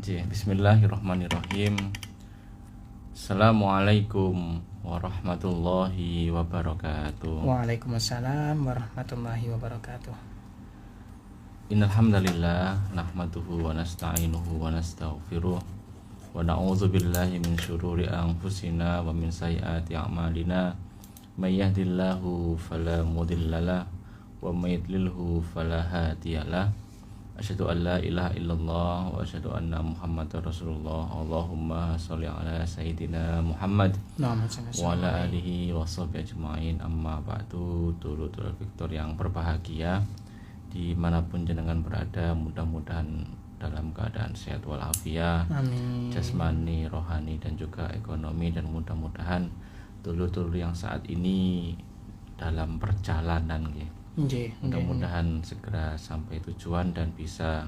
Bismillahirrahmanirrahim. Assalamualaikum warahmatullahi wabarakatuh. Waalaikumsalam warahmatullahi wabarakatuh. Innal hamdalillah nahmaduhu wa nasta'inuhu wa nastaghfiruh wa na'udzu billahi min syururi anfusina wa min sayyiati a'malina. May yahdihillahu fala mudhillalah wa may yudlilhu fala hadiyalah. Asyhadu an la ilaha illallah wa asyhadu anna Muhammadar Rasulullah. Allahumma sholli ala sayyidina Muhammad wa ala alihi wa sahbihi ajmain. Amma ba'du. Dulur-dulur Victor yang berbahagia dimanapun jenengan berada, mudah-mudahan dalam keadaan sehat walafiat, jasmani, rohani dan juga ekonomi, dan mudah-mudahan dulur-dulur yang saat ini dalam perjalanan mudah-mudahan segera sampai tujuan dan bisa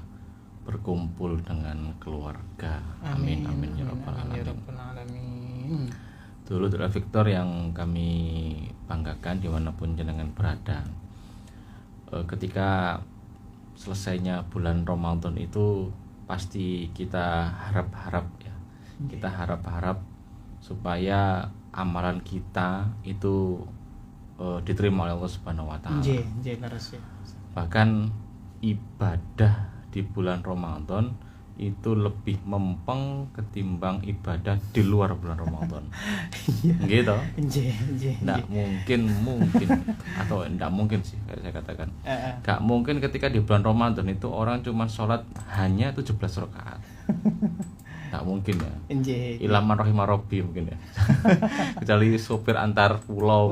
berkumpul dengan keluarga. Amin amin ya rabbal alamin. Dulur-dulur Victor yang kami banggakan dimanapun jenengan berada, ketika selesainya bulan Ramadan itu pasti kita harap-harap ya, kita harap-harap supaya amalan kita itu diterima oleh Allah Subhanahu wa taala. Bahkan ibadah di bulan Ramadan itu lebih mempeng ketimbang ibadah di luar bulan Ramadan. Gitu. Enggak mungkin atau enggak mungkin sih saya katakan. Enggak mungkin ketika di bulan Ramadan itu orang cuma sholat hanya 17 rakaat. Enggak mungkin ya. Ilaman rahimah rabbi mungkin ya. Kecuali sopir antar pulau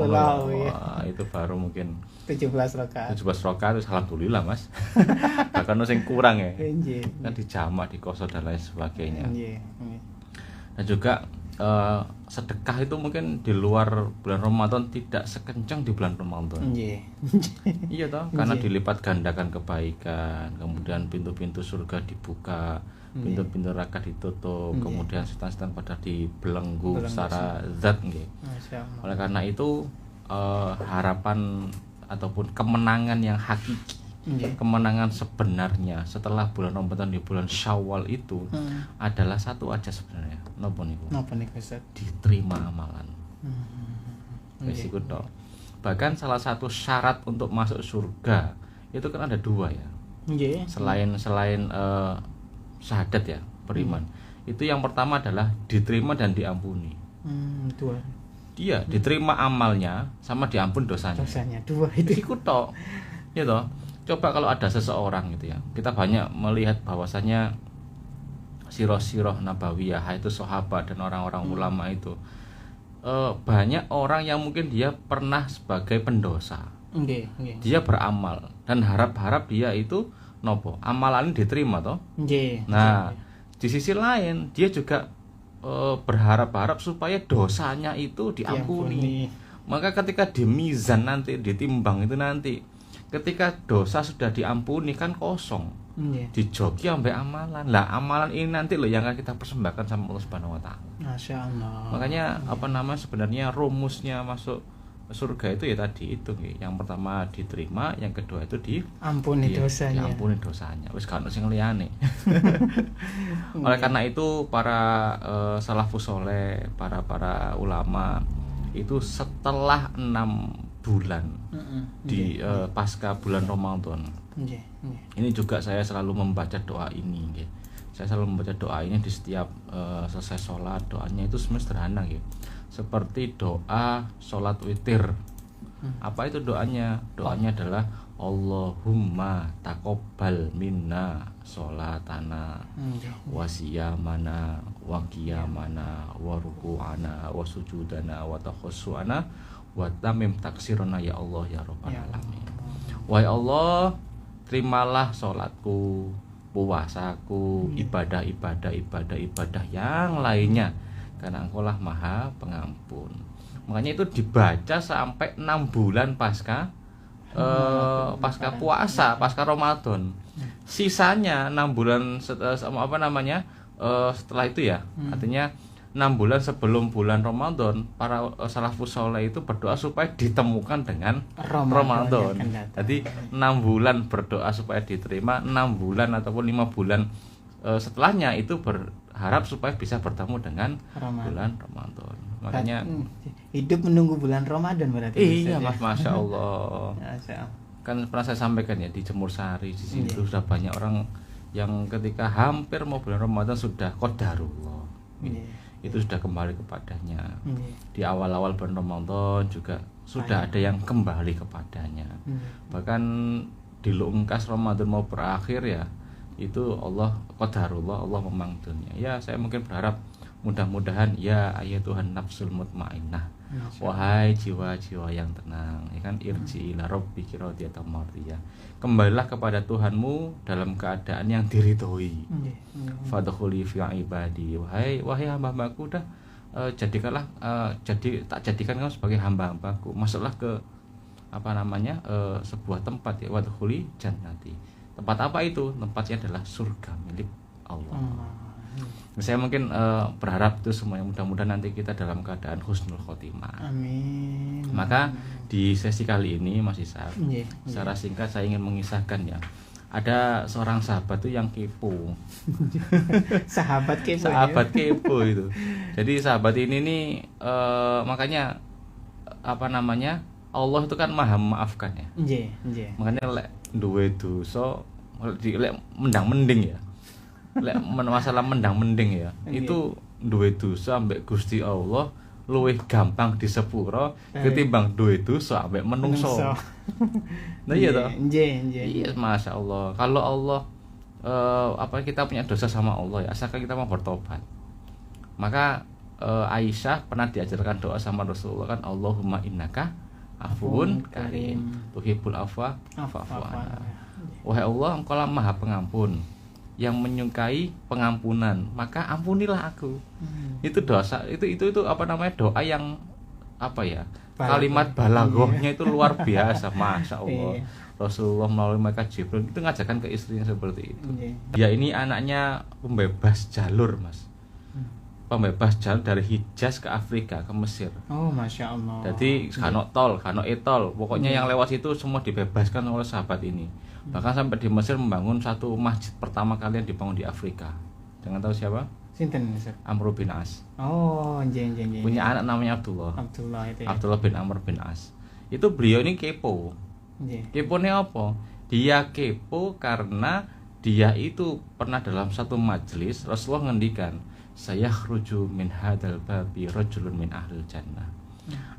ya. Itu baru mungkin 17 rakaat itu alhamdulillah Mas. Bahkan sing kurang ya. Kan dijamak, dikosor dan lain sebagainya. Dan juga sedekah itu mungkin di luar bulan Ramadan tidak sekencang di bulan Ramadan. Iya toh, karena dilipat gandakan kebaikan, kemudian pintu-pintu surga dibuka, pintu-pintu neraka ditutup, kemudian setan-setan pada dibelenggu secara zat nggih. Oleh karena itu harapan ataupun kemenangan yang hakiki, kemenangan sebenarnya setelah bulan Ramadan di bulan Syawal itu adalah satu aja sebenarnya. Napa niku? Ustaz? Diterima amalan. Wis iku tok. Bahkan salah satu syarat untuk masuk surga itu kan ada dua ya. Selain syahadat ya, beriman. Itu yang pertama adalah diterima dan diampuni. Dua. Dia diterima amalnya sama diampun dosanya. Dua itu. Iku tok. Ya toh. Coba kalau ada seseorang gitu ya. Kita banyak melihat bahwasanya sirah-sirah nabawiyah itu sahabat dan orang-orang ulama itu banyak orang yang mungkin dia pernah sebagai pendosa. Dia beramal dan harap-harap dia itu nopo amalan diterima toh. Nah, di sisi lain dia juga berharap-harap supaya dosanya itu diampuni. Maka ketika di mizan nanti ditimbang itu nanti, ketika dosa sudah diampuni kan kosong. Dijoki sampai amalan. Lah amalan ini nanti loh yang akan kita persembahkan sama Allah Subhanahu wa taala. Masyaallah. Makanya sebenarnya rumusnya masuk surga itu ya tadi itu yang pertama diterima, yang kedua itu diampuni dosanya. Wis gak ono sing liyane. Oleh karena itu para salafus saleh, para ulama itu setelah 6 bulan di pasca bulan Ramadan. Ini juga saya selalu membaca doa ini. Saya selalu membaca doa ini di setiap selesai sholat. Doanya itu sebenarnya sederhana seperti doa sholat witir. Apa itu doanya? Doanya adalah Allahumma taqabbal minna sholatana wa siyamana wa qiyamana wa ruku'ana wa sujudana wa takhussu'ana wa tamim taksirona ya Allah ya rabbal alamin. Wahai Allah, terimalah sholatku, puasaku, ibadah yang lainnya, karena Engkau lah Maha Pengampun. Makanya itu dibaca sampai 6 bulan pasca puasa, pasca Ramadan. Sisanya 6 bulan setelah itu ya. Artinya 6 bulan sebelum bulan Ramadan, para salafus saleh itu berdoa supaya ditemukan dengan Ramadan. Jadi 6 bulan berdoa supaya diterima, 6 bulan ataupun 5 bulan setelahnya itu berharap supaya bisa bertemu dengan Ramadan. bulan Ramadan. Makanya hidup menunggu bulan Ramadan berarti. iya Ustaz, Mas, Masya Allah. Masya Allah. Kan pernah saya sampaikan ya, di Jemur Sari di sini Iya. tuh sudah banyak orang yang ketika hampir mau bulan Ramadan sudah qadarullah. Iya. Itu sudah kembali kepadanya. Iya. Di awal-awal bulan Ramadan juga sudah ada yang kembali kepadanya. Iya. Bahkan di lungkas Ramadan mau berakhir ya, itu Allah qadarullah, Allah memang dunia. Ya, saya mungkin berharap mudah-mudahan ya Tuhan nafsul mutmainnah, wahai jiwa-jiwa yang tenang, ya kan, irji ila rabbiki radiyatan mardiyah, kembalilah kepada Tuhanmu dalam keadaan yang diridhoi. Fadkhuli fi ibadi, wahai hamba-hambaku, dah jadikanlah tak jadikan kamu sebagai hamba-hambaku, masuklah ke sebuah tempat ya, wadkhuli jannati. Tempat apa itu? Tempatnya adalah surga milik Allah. Saya mungkin berharap itu semuanya, mudah-mudahan nanti kita dalam keadaan husnul khotimah. Amin. Maka di sesi kali ini Mas Ishak, secara singkat saya ingin mengisahkan ya, ada seorang sahabat tuh yang kepo. Sahabat kepo. Sahabat kepo itu. Jadi sahabat ini nih makanya Allah itu kan maha memaafkan ya. Makanya lek duwe dosa lek mendang-mending ya. Lek masalah mendang-mending ya, itu duwe dosa ambek Gusti Allah luwih gampang disepuro ketimbang duwe dosa ambek menungso. Nah iya toh? Iya, Masya Allah. Kalau Allah kita punya dosa sama Allah ya, asalkan kita mau bertobat. Maka Aisyah pernah diajarkan doa sama Rasulullah kan, Allahumma innaka afuwun karim tuhibbul afwa fa'fu anna. Wahai Allah, Engkau lah Maha Pengampun yang menyukai pengampunan, maka ampunilah aku. Itu dosa, itu doa yang kalimat balaghahnya itu luar biasa, Masya Allah. Rasulullah melalui malaikat Jibril itu ngajarkan ke istrinya seperti itu. Dia ini anaknya pembebas jalur, Mas. Pembebas jalur dari Hijaz ke Afrika, ke Mesir. Oh, Masya Allah. Jadi kano tol, kano etol, pokoknya yang lewat itu semua dibebaskan oleh sahabat ini. Bahkan sampai di Mesir membangun satu masjid pertama kali yang dibangun di Afrika. Jangan tahu siapa? Sinten, Ustaz? Amr bin As. Oh, Punya anak namanya Abdullah. Abdullah itu. Ya? Abdullah bin Amr bin As. Itu beliau ini kepo. Keponya apa? Dia kepo karena dia itu pernah dalam satu majelis Rasulullah ngendikan, saya khruju min hadal babi rajulun min ahlil jannah.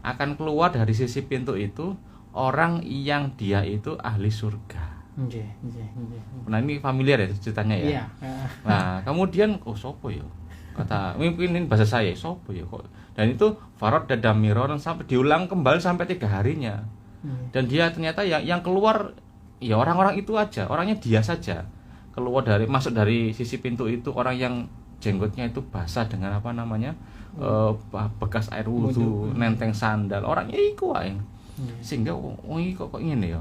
Akan keluar dari sisi pintu itu orang yang dia itu ahli surga. Nah ini familiar ya ceritanya ya. Nah kemudian sopo ya, kata mimpinin bahasa saya, sopo ya kok. Dan itu farad dadamiron sampai diulang kembali sampai 3 harinya. Dan dia ternyata yang keluar ya orang-orang itu aja, orangnya dia saja. Masuk dari sisi pintu itu orang yang jenggotnya itu basah dengan bekas air wudhu, nenteng sandal, orangnya iku wae. Sehingga iki kok ngene ya.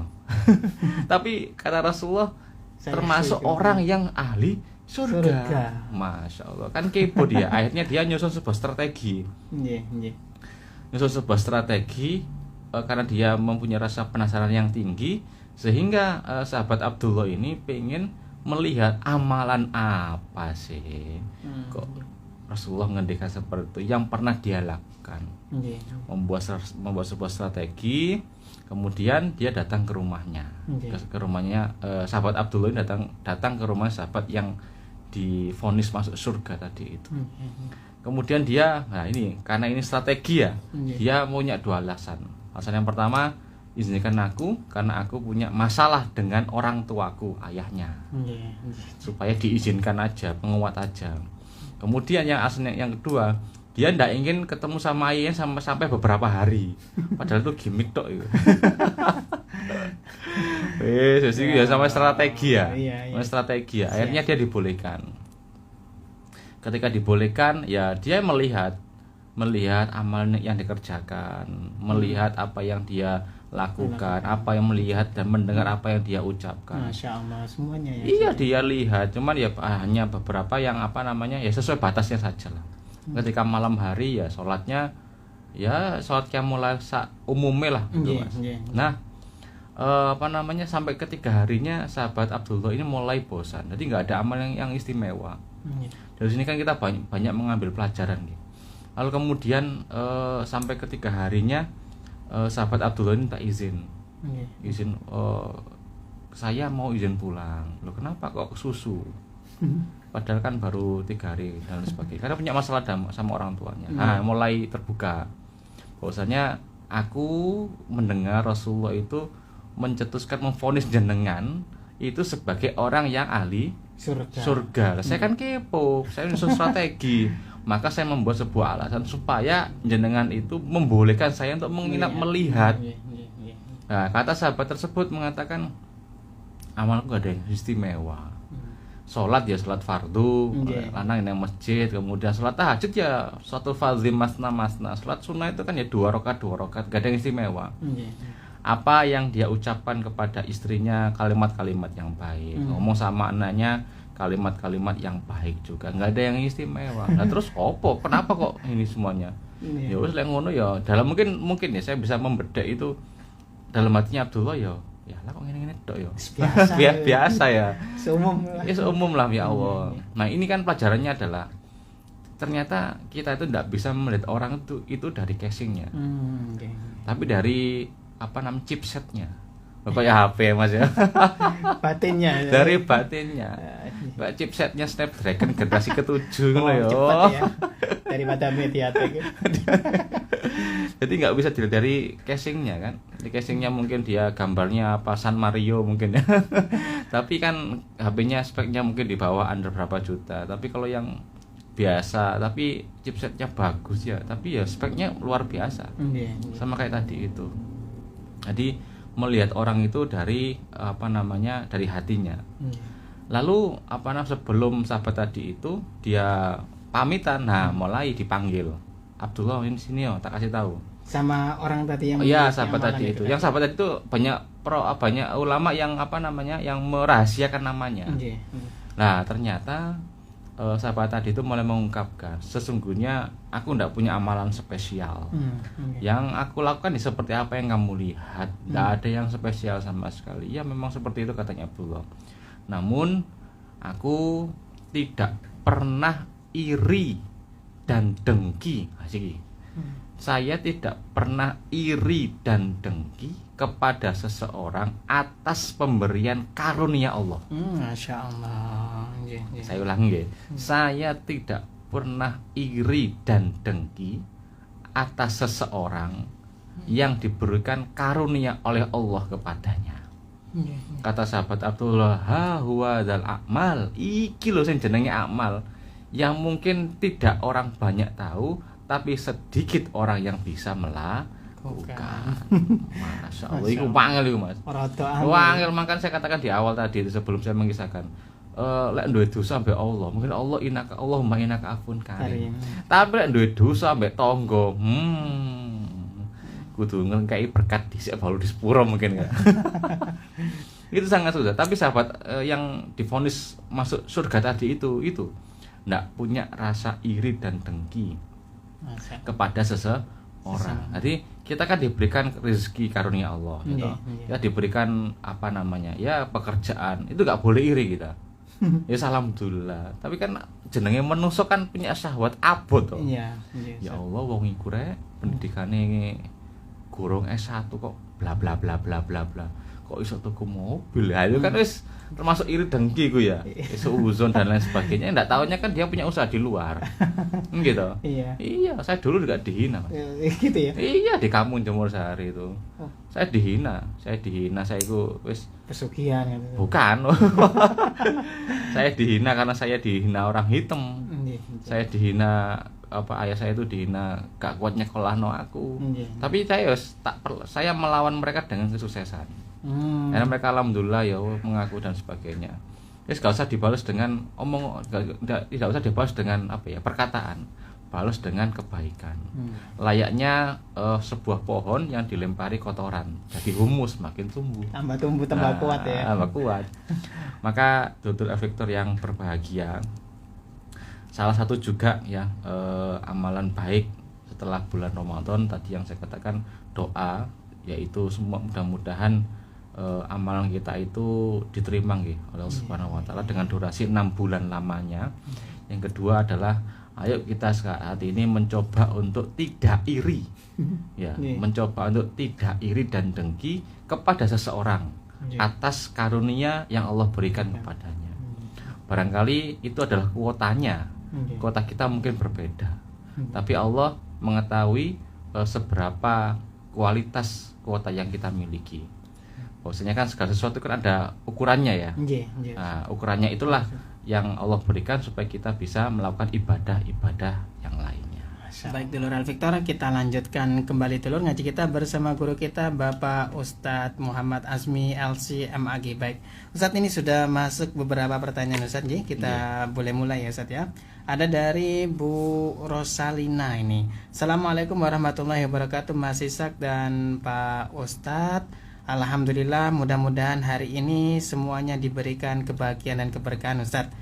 Tapi kata Rasulullah termasuk orang yang ahli surga. Masya Allah, kan kepo dia. Akhirnya dia nyusun sebuah strategi. Nyusun sebuah strategi karena dia mempunyai rasa penasaran yang tinggi, sehingga sahabat Abdullah ini pengen melihat amalan apa sih kok Rasulullah mengendikan seperti itu yang pernah dia lakukan. Membuat sebuah strategi, kemudian dia datang ke rumahnya, ke rumahnya sahabat Abdullah ini datang ke rumah sahabat yang divonis masuk surga tadi itu. Kemudian dia, karena ini strategi ya, dia punya 2 alasan. Alasan yang pertama, izinkan aku karena aku punya masalah dengan orang tuaku, ayahnya, supaya diizinkan aja, penguat aja. Kemudian yang kedua, dia tidak ingin ketemu sama ayahnya sampai beberapa hari, padahal itu gimmick tok itu. Ya sama strategi ya, strategi ya. Akhirnya dia dibolehkan. Ketika dibolehkan, ya dia melihat amal yang dikerjakan, melihat apa yang dia lakukan, apa yang melihat dan mendengar apa yang dia ucapkan. Masya Allah, semuanya ya. Iya, dia lihat, cuman ya hanya beberapa yang ya sesuai batasnya saja lah. Ketika malam hari ya sholatnya ya sholat qiyamul lail umumnya lah gitu, Mas. Nah, sampai ketiga harinya sahabat Abdullah ini mulai bosan. Jadi nggak ada amal yang istimewa. Dari sini kan kita banyak mengambil pelajaran gitu. Lalu kemudian sampai ketiga harinya sahabat Abdullah ini tak izin, saya mau izin pulang. Loh kenapa kok susu? Padahal kan baru 3 hari dan sebagainya. Karena punya masalah sama orang tuanya. Nah, mulai terbuka. Bahwasanya aku mendengar Rasulullah itu mencetuskan memvonis jenengan itu sebagai orang yang ahli surga. Saya kan kepo, saya nyusun strategi. Maka saya membuat sebuah alasan supaya jenengan itu membolehkan saya untuk menginap melihat. Nah, kata sahabat tersebut mengatakan amalku gak ada yang istimewa. Sholat ya sholat fardu, lanang yang masjid, kemudian sholat tahajud ya suatu fardhu masna. Sholat sunnah itu kan ya 2 rakaat, gak ada yang istimewa. Apa yang dia ucapkan kepada istrinya kalimat-kalimat yang baik, ngomong sama anaknya kalimat-kalimat yang baik juga, nggak ada yang istimewa. Nah terus kenapa kok ini semuanya? Ya wis lek ngono ya dalam mungkin ya saya bisa membedah itu dalam hatinya Abdullah ya lah kok ngene-ngene tok ya. Biasa ya. Seumum lah ya Allah. Nah, ini kan pelajarannya adalah ternyata kita itu tidak bisa melihat orang itu dari casingnya. Tapi dari chipsetnya. Bapak ya HP Mas ya. Batinnya. Dari batinnya. Mbak chipsetnya Snapdragon generasi ke-7 ngono ya. Cepat ya. Daripada MediaTek. Jadi nggak bisa dilihat dari casingnya kan. Di casingnya mungkin dia gambarnya apa San Mario mungkin ya. Tapi kan HP-nya speknya mungkin di bawah under berapa juta. Tapi kalau yang biasa tapi chipsetnya bagus ya, tapi ya speknya luar biasa. Sama kayak tadi itu. Jadi melihat orang itu dari dari hatinya. Lalu sebelum sahabat tadi itu dia pamitan, mulai dipanggil. Abdullah ini sini tak kasih tahu. Sama orang tadi yang sahabat tadi itu. Yang sahabat tadi itu banyak ulama yang yang merahasiakan namanya. Nah, ternyata sahabat tadi itu mulai mengungkapkan sesungguhnya aku tidak punya amalan spesial. Yang aku lakukan seperti apa yang kamu lihat, tidak ada yang spesial sama sekali. Ya memang seperti itu katanya Abdullah. Namun aku tidak pernah iri dan dengki. Saya tidak pernah iri dan dengki kepada seseorang atas pemberian karunia Allah. Masya Allah. Saya ulangi. Saya tidak pernah iri dan dengki atas seseorang yang diberikan karunia oleh Allah kepadanya. Kata sahabat Abdullah, huwa dzal a'mal. Iki lho sing jenenge amal yang mungkin tidak orang banyak tahu, tapi sedikit orang yang bisa melakukan. Masya Allah, itu wangel itu Mas. Wangel, makanya saya katakan di awal tadi sebelum saya mengisahkan lek duwe dosa ambek Allah, mungkin Allahumma innaka afun karim. Tapi lek duwe dosa ambek tangga, kudu ngengkai berkat dhisik baru di sepuro mungkin ya. Itu sangat susah. Tapi sahabat yang divonis masuk surga tadi itu enggak punya rasa iri dan dengki kepada seseorang. Jadi kita kan diberikan rezeki karunia Allah gitu. Ya diberikan ya pekerjaan. Itu enggak boleh iri kita. Ya alhamdulillah. Tapi kan jenenge manusa kan punya syahwat abot to. Ya Allah wong iku rek pendidikane gorong S1 kok bla bla bla bla bla bla. Kok iso tuku mobil. Ya itu kan wis termasuk iri dengki ku ya. Seuzon dan lain sebagainya. Enggak taunya kan dia punya usaha di luar. Gitu. Iya, saya dulu juga dihina, Mas. Gitu ya. Iya, di kampung Jemur Sari itu. Saya dihina, saya itu wis pesugihan gitu. Bukan. Saya dihina karena saya dihina orang hitam. Saya dihina ayah saya itu dihina gak kuat nyekolahno aku. Tapi saya melawan mereka dengan kesuksesan. Karena mereka alhamdulillah ya mengaku dan sebagainya. Gak usah dibalas dengan tidak usah dibalas dengan perkataan, balas dengan kebaikan. Layaknya sebuah pohon yang dilempari kotoran, jadi humus makin tumbuh. Tambah kuat ya. Tambah kuat. Maka Dulur Victor yang berbahagia, salah satu juga ya amalan baik setelah bulan Ramadan tadi yang saya katakan doa, yaitu semua mudah-mudahan amalan kita itu diterima nggih oleh Allah Subhanahu wa taala dengan durasi 6 bulan lamanya. Yang kedua adalah ayo kita saat ini mencoba untuk tidak iri. Ya, mencoba untuk tidak iri dan dengki kepada seseorang atas karunia yang Allah berikan kepadanya. Barangkali itu adalah kuotanya. Kuota kita mungkin berbeda. Tapi Allah mengetahui seberapa kualitas kuota yang kita miliki. Bahwasanya kan segala sesuatu kan ada ukurannya ya. Nah, ukurannya itulah yang Allah berikan supaya kita bisa melakukan ibadah-ibadah yang lainnya. Baik dulur Al Victor, kita lanjutkan kembali dulur ngaji kita bersama guru kita Bapak Ustadz Muhammad Azmi LC MAG. Baik, Ustadz ini sudah masuk beberapa pertanyaan Ustadz, kita boleh mulai ya Ustadz ya. Ada dari Bu Rosalina ini. Assalamualaikum warahmatullahi wabarakatuh Mas Ishak dan Pak Ustadz. Alhamdulillah, mudah-mudahan hari ini semuanya diberikan kebahagiaan dan keberkahan Ustadz.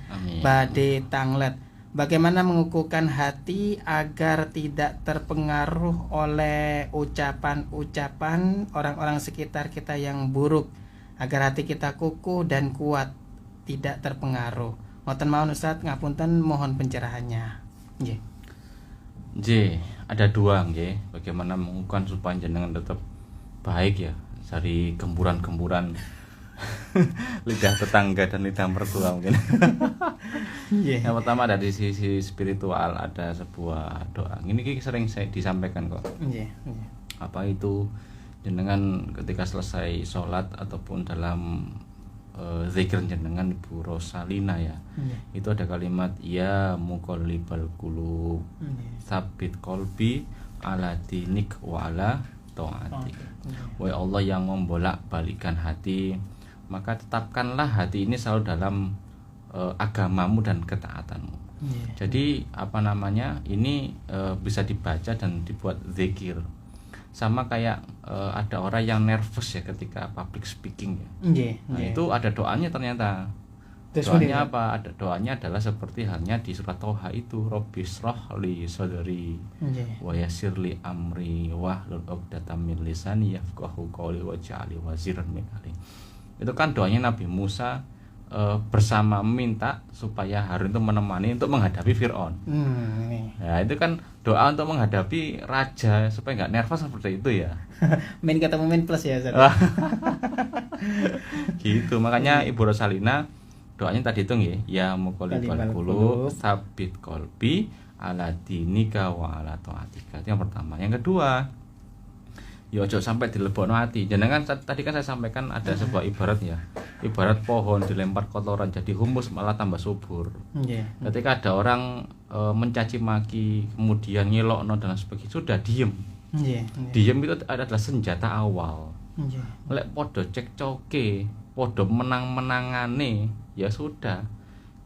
Bade Tanglet, bagaimana mengukuhkan hati agar tidak terpengaruh oleh ucapan-ucapan orang-orang sekitar kita yang buruk, agar hati kita kukuh dan kuat, tidak terpengaruh. Ngoten mawon Ustadz, ngapunten mohon pencerahannya. Ada dua nggih, bagaimana mengukuhkan supaya jenengan tetap baik ya dari gemburan-gemburan lidah tetangga dan lidah mertua mungkin. Yang pertama dari sisi spiritual ada sebuah doa. Ini sering saya disampaikan kok. Apa itu jenengan ketika selesai sholat ataupun dalam zikir jenengan Ibu Rosalina ya. Itu ada kalimat ya muqallibal qulub sabit qalbi ala dinik wa ala ta'atik. Wahai Allah yang membolak-balikan hati, maka tetapkanlah hati ini selalu dalam agamamu dan ketaatanmu. Jadi ini bisa dibaca dan dibuat zikir. Sama kayak ada orang yang nervous ya ketika public speaking ya. Itu ada doanya ternyata. Doanya apa? Ada doanya adalah seperti halnya di surat Toha itu, Rabbi shrah li sadri wa yassir li amri wahlul 'uqdatam min lisani yafqahu qawli waj'al waziran min ahli. Itu kan doanya Nabi Musa bersama minta supaya Harun itu menemani untuk menghadapi Fir'aun. Ya, itu kan doa untuk menghadapi raja supaya nggak nervous seperti itu ya. Main ketemu main plus ya Ustaz. Gitu, makanya Ibu Rosalina doanya tadi itu ya muqallibal qulub sabit qalbi ala dinika wa ala taatika. Itu yang pertama. Yang kedua, ya ojo sampai dilebokno ati. Jenengan tadi kan saya sampaikan ada sebuah ibarat ya. Ibarat pohon dilempar kotoran jadi humus malah tambah subur. Ketika ada orang mencaci maki kemudian ngelokno dan sebagainya, sudah diem. Diem itu adalah senjata awal. Lek podo cekcoke, podo menang-menangane, ya sudah,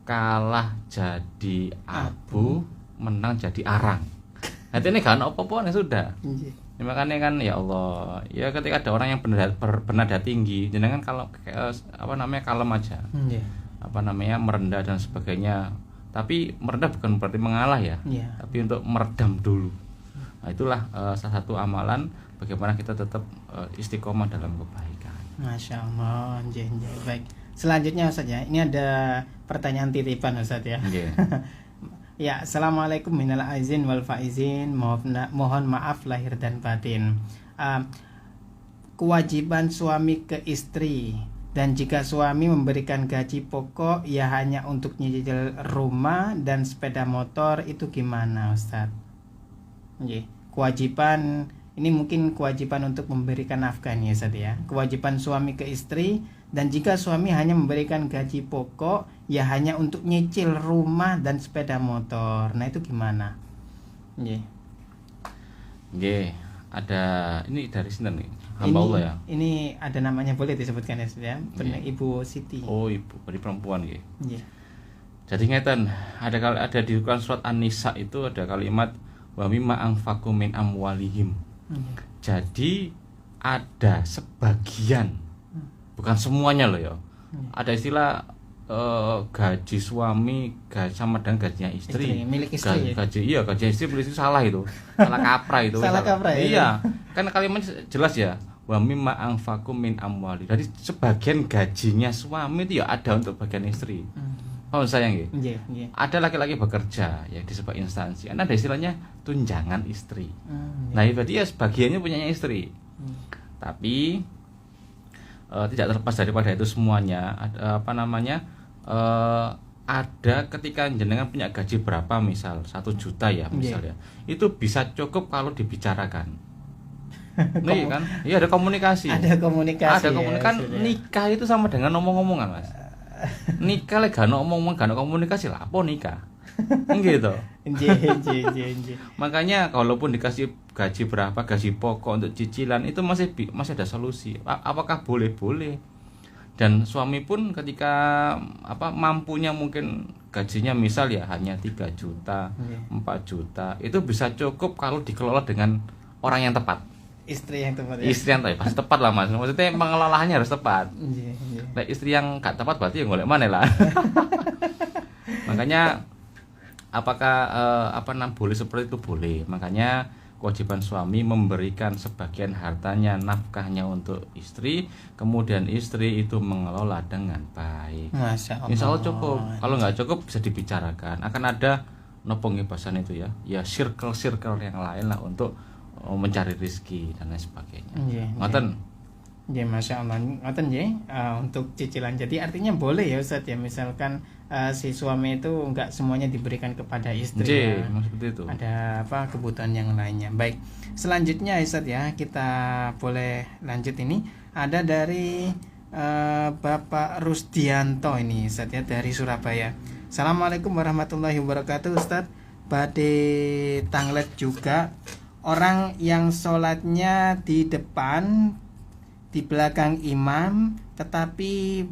kalah jadi abu, menang jadi arang. Nanti ini kan apa-apa sudah. Ya, makanya kan ya Allah, ya ketika ada orang yang bernada tinggi, jenengan kalau kalem aja. Merendah dan sebagainya. Tapi merendah bukan berarti mengalah ya. Tapi untuk meredam dulu. Nah, itulah salah satu amalan bagaimana kita tetap istiqomah dalam kebaikan. Masya Allah, baik. Selanjutnya Ustaz ya, ini ada pertanyaan titipan Ustaz ya. Ya, assalamualaikum minal aizin wal faizin, mohon maaf lahir dan batin. Kewajiban suami ke istri, dan jika suami memberikan gaji pokok ya hanya untuk nyicil rumah dan sepeda motor, itu gimana Ustaz? Kewajiban ini mungkin kewajiban untuk memberikan nafkah ya Ustaz ya. Kewajiban suami ke istri, dan jika suami hanya memberikan gaji pokok ya hanya untuk nyicil rumah dan sepeda motor. Nah, itu gimana? Ada ini dari sini nih. Hamba Allah ya. Ini ada namanya, boleh disebutkan ya Ustaz ya. Ibu Siti. Oh, ibu, dari perempuan nggih. Jadi ngeten, ada di surat An-Nisa itu ada kalimat wa mimma anfaqu min amwalihim. Jadi ada sebagian, bukan semuanya loh ya. Ada istilah gaji suami sama dengan gajinya istri. Milik istri. Gaji istri milik istri salah itu. Salah kaprah itu. Salah kaprah. Iya. Kan kalimat jelas ya. wa mimma anfaqu min amwali. Jadi sebagian gajinya suami itu ya ada untuk bagian istri. Oh sayang ya. Ada laki-laki bekerja ya di sebuah instansi. Ada istilahnya tunjangan istri. Nah, berarti ya sebagiannya punyanya istri. Tapi tidak terlepas daripada itu semuanya ada ada ketika jenengan punya gaji berapa, misal 1 juta ya misalnya. Itu bisa cukup kalau dibicarakan. Nih kan, iya ada komunikasi. Ada komunikasi. Kan nikah itu sama dengan ngomong-ngomongan, Mas. Nikah lek gak ngomong, gak komunikasi lah, apa nikah? Gitu. Makanya kalaupun dikasih gaji berapa, gaji pokok untuk cicilan itu masih ada solusi. Apakah boleh? Dan suami pun ketika mampunya mungkin gajinya misal ya hanya 3 juta, 4 juta, itu bisa cukup kalau dikelola dengan orang yang tepat. Istri yang tepat ya? Istri yang tepat, pasti tepat lah Mas. Maksudnya pengelolaannya harus tepat. Nah, istri yang gak tepat berarti yang golek mana lah. Makanya apakah boleh seperti itu? Boleh. Makanya kewajiban suami memberikan sebagian hartanya, nafkahnya untuk istri, kemudian istri itu mengelola dengan baik. Masya Allah. Insya Allah cukup. Kalau nggak cukup bisa dibicarakan. Akan ada nopong bahasan itu ya circle yang lain lah untuk mencari rezeki dan lain sebagainya. Ngoten. Ya Masya Allah. Ngoten ya. Untuk cicilan. Jadi artinya boleh ya Ustaz ya, misalkan si suami itu enggak semuanya diberikan kepada istri ya. Seperti itu. Ada kebutuhan yang lainnya. Baik. Selanjutnya Ustaz ya, kita boleh lanjut ini. Ada dari Bapak Rusdianto ini Ustaz ya, dari Surabaya. Assalamualaikum warahmatullahi wabarakatuh Ustaz. Bade tanglet juga. Orang yang sholatnya di depan, di belakang imam, tetapi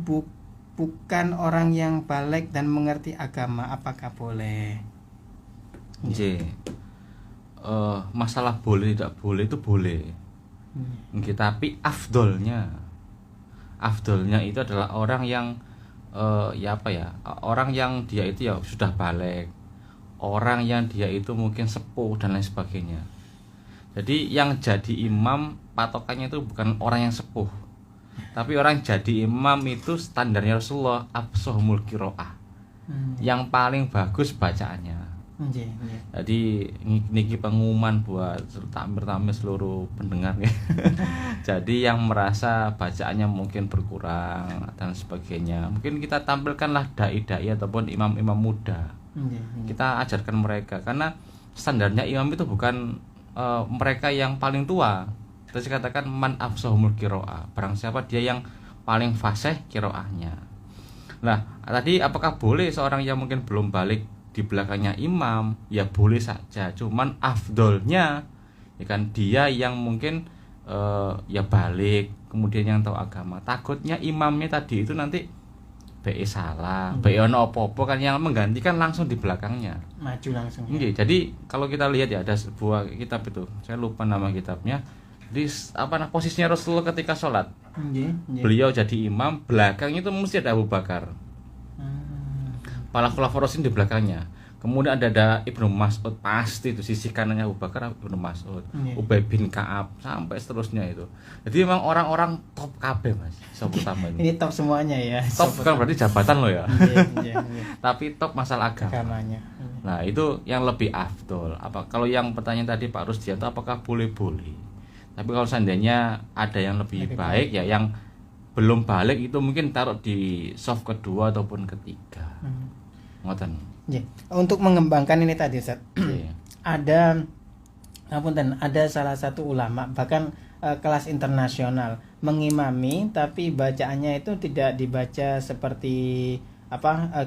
bukan orang yang balik dan mengerti agama, apakah boleh? Masalah boleh tidak boleh itu boleh. Tapi afdolnya itu adalah orang yang orang yang dia itu ya sudah balik, orang yang dia itu mungkin sepuh dan lain sebagainya. Jadi yang jadi imam patokannya itu bukan orang yang sepuh, tapi orang jadi imam itu standarnya Rasulullah afshahul qiraah, yang paling bagus bacaannya. Jadi niki pengumuman buat tampil seluruh pendengar ya. Jadi yang merasa bacaannya mungkin berkurang dan sebagainya, mungkin kita tampilkanlah dai-dai ataupun imam-imam muda. Kita ajarkan mereka, karena standarnya imam itu bukan mereka yang paling tua. Terus katakan man afshahul qiraah, barang siapa dia yang paling fasih qiraahnya. Nah, tadi apakah boleh seorang yang mungkin belum balik di belakangnya imam? Ya boleh saja, cuman afdolnya ya kan dia yang mungkin ya balik, kemudian yang tahu agama. Takutnya imamnya tadi itu nanti BE salah, BE ono apa-apa kan, yang menggantikan langsung di belakangnya. Maju langsung. Ya. Jadi kalau kita lihat ya ada sebuah kitab itu, saya lupa nama kitabnya. Di posisinya Rasulullah ketika sholat. Beliau jadi imam, belakangnya itu mesti ada Abu Bakar. Para khulafaur rasyidin di belakangnya. Kemudian ada Ibnu Mas'ud, pasti itu sisi kanannya Abu Bakar, Ibnu Mas'ud, Ubay bin Ka'ab, sampai seterusnya itu. Jadi memang orang-orang top kabeh Mas, top utama ini. Ini top semuanya ya. Top bukan berarti jabatan loh ya. Tapi top masalah agamanya. Nah, itu yang lebih afdol. Kalau yang pertanyaan tadi Pak Rusdianto, apakah boleh-boleh? Tapi kalau seandainya ada yang lebih baik ya, yang belum balik itu mungkin taruh di soft kedua ataupun ketiga. Ngoten. Untuk mengembangkan ini tadi Ustaz. Ada salah satu ulama bahkan kelas internasional mengimami, tapi bacaannya itu tidak dibaca seperti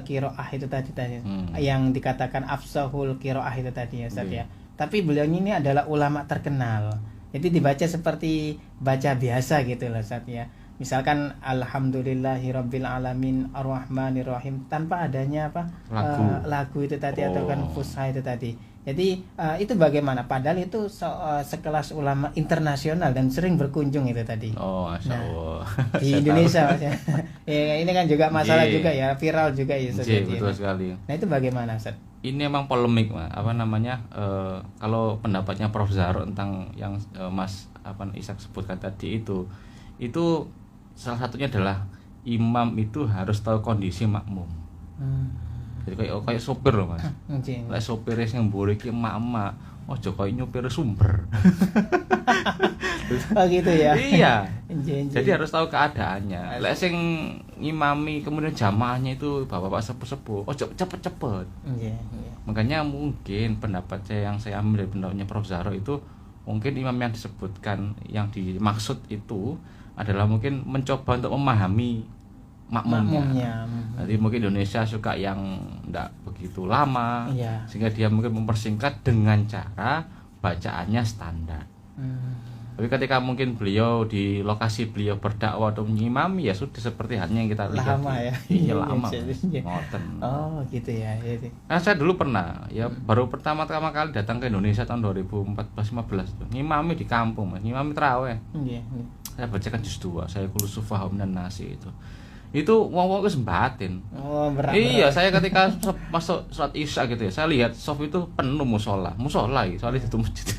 qiraah itu tadi yang dikatakan afshahul qiraah itu tadi ya Ustaz ya. Tapi beliau ini adalah ulama terkenal. Jadi dibaca seperti baca biasa gitu loh Ustaz ya. Misalkan alhamdulillahirabbil alamin arrahmanirrahim tanpa adanya lagu itu tadi atau kan fusha itu tadi. Jadi itu bagaimana? Padahal itu sekelas ulama internasional dan sering berkunjung itu tadi. Masya Allah. Di Indonesia Mas ya. Ini kan juga masalah juga ya, viral juga ya Ustaz. Betul sekali. Nah itu bagaimana Ustaz? ini emang polemik, Mas. Apa namanya? Kalau pendapatnya Prof Zaro tentang yang Mas Ishak sebutkan tadi itu salah satunya adalah imam itu harus tahu kondisi makmum. Jadi kayak sopir loh, Mas. Lek sopir sing mburi ki emak-emak, ojo koyo nyupir sumber. Oh gitu ya. Iya. Jadi harus tahu keadaannya. Lek sing ngimami kemudian jamaahnya itu bapak-bapak sepuh-sepuh, ojo cepet-cepet. Makanya mungkin pendapat yang saya ambil dari pendapatnya Prof Zaro itu mungkin imam yang disebutkan yang dimaksud itu adalah mungkin mencoba untuk memahami makmumnya. Jadi mungkin Indonesia suka yang enggak begitu lama, sehingga dia mungkin mempersingkat dengan cara bacaannya standar. Tapi ketika mungkin beliau di lokasi beliau berdakwah atau mengimami, ya sudah seperti halnya yang kita lihat. Lama ya. Iya lama. Ngoten. Oh gitu ya. Nah, saya dulu pernah ya baru pertama kali datang ke Indonesia tahun 2014-15 tuh. Ngimami di kampung, Mas. Ngimami tarawih. Saya bacakan juz 2, saya kulu sufahum minan nasi itu wong-wong wis batin. Oh, berat. Iya, saya ketika masuk salat Isya gitu ya, saya lihat sof itu penuh musola iki, soalnya itu masjid.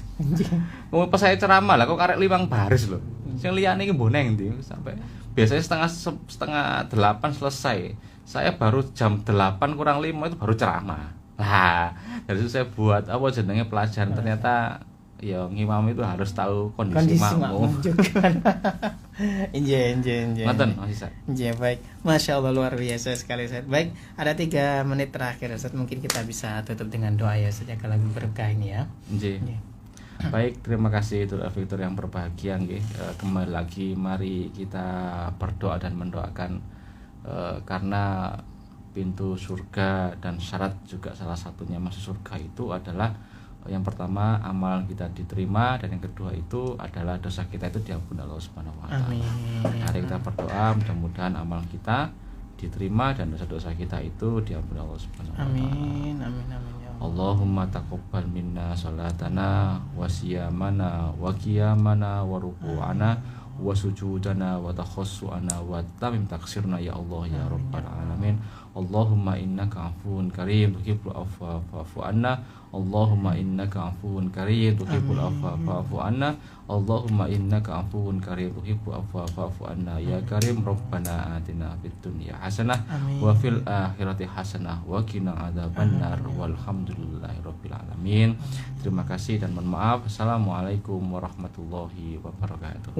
Pas saya ceramah lah kok karek 5 baris loh. Sing liyane iki mboneng ndi sampai biasanya setengah 8 selesai. Saya baru jam 8 kurang 5 itu baru ceramah. Lah, dari situ saya buat apa jenenge pelajaran ternyata ya ngimam itu harus tahu kondisi makmum juga. Inje. Ngoten, Mas Isa. Inje, baik. Masya Allah luar biasa sekali Ustaz. Baik, ada 3 menit terakhir Ustaz. Mungkin kita bisa tutup dengan doa ya Ustaz kalau berkah ini ya. Inje. Baik, terima kasih Idul Fitri yang berbahagia nggih. Kembali lagi mari kita berdoa dan mendoakan karena pintu surga dan syarat juga salah satunya masuk surga itu adalah yang pertama amal kita diterima dan yang kedua itu adalah dosa kita itu diampuni Allah Subhanahu wa taala. Mari kita berdoa mudah-mudahan amal kita diterima dan dosa-dosa kita itu diampuni Allah Subhanahu wa taala. Amin ya Allah. Allahumma taqabbal minna salatana wa siyamana wa qiyamana wa ruku'ana wa sujudana wa takhassuana wa tamim taksirna ya Allah ya rabbal alamin. Allahumma innaka afuwun karim tuhibbul afwa fa'fu anna. Allahumma innaka afuwun karim tuhibbul afwa fa'fu anna. Allahumma innaka afuwun karim tuhibbul afwa fa'fu anna. Ya karim rabbana atina fid dunya hasanah wa fil akhirati hasanah wa qina adzabannar walhamdulillahi rabbil alamin. Terima kasih dan mohon maaf. Assalamualaikum warahmatullahi wabarakatuh.